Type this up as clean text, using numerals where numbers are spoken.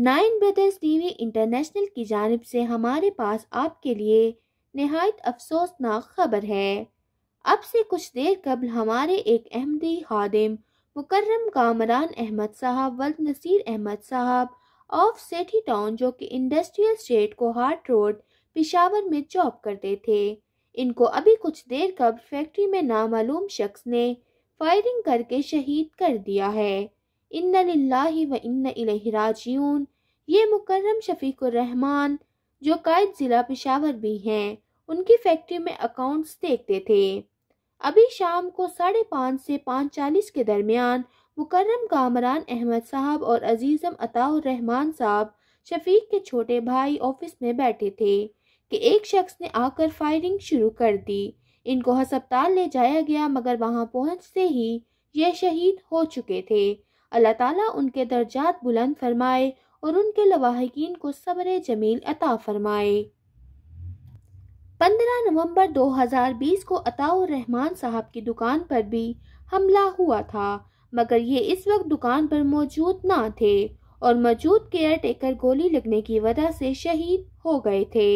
9 brothers TV international की जानिब से हमारे पास आपके लिए नहायत अफसोसनाक खबर है। अब से कुछ देर कबल हमारे एक अहमदी खादिम मुकर्रम कामरान अहमद साहब वल्द नसीर अहमद साहब ऑफ सेठी टाउन, जो कि इंडस्ट्रियल स्टेट को हार्ट रोड पेशावर में जॉब करते थे, इनको अभी कुछ देर कबल फैक्ट्री में नामालूम शख्स ने फायरिंग करके शहीद कर दिया है। इन्ना लिल्लाहि व इन्ना इलैहि राजिऊन। ये मुकर्रम शफीकुर रहमान, जो कायद ज़िला पेशावर भी हैं, उनकी फैक्ट्री में अकाउंट्स देखते थे। अभी शाम को 5:30 से 5:40 के दरमियान मुकर्रम कामरान अहमद साहब और अजीज़म अताउर रहमान साहब शफीक के छोटे भाई ऑफिस में बैठे थे कि एक शख्स ने आकर फायरिंग शुरू कर दी। इनको अस्पताल ले जाया गया, मगर वहां पहुंचते ही ये शहीद हो चुके थे। अल्लाह ताला उनके दर्जात बुलंद फरमाए और उनके लवाहिकीन को सब्र जमील अता फरमाए। 15 नवंबर 2020 को अताउर रहमान साहब की दुकान पर भी हमला हुआ था, मगर ये इस वक्त दुकान पर मौजूद ना थे और मौजूद केयर टेकर गोली लगने की वजह से शहीद हो गए थे।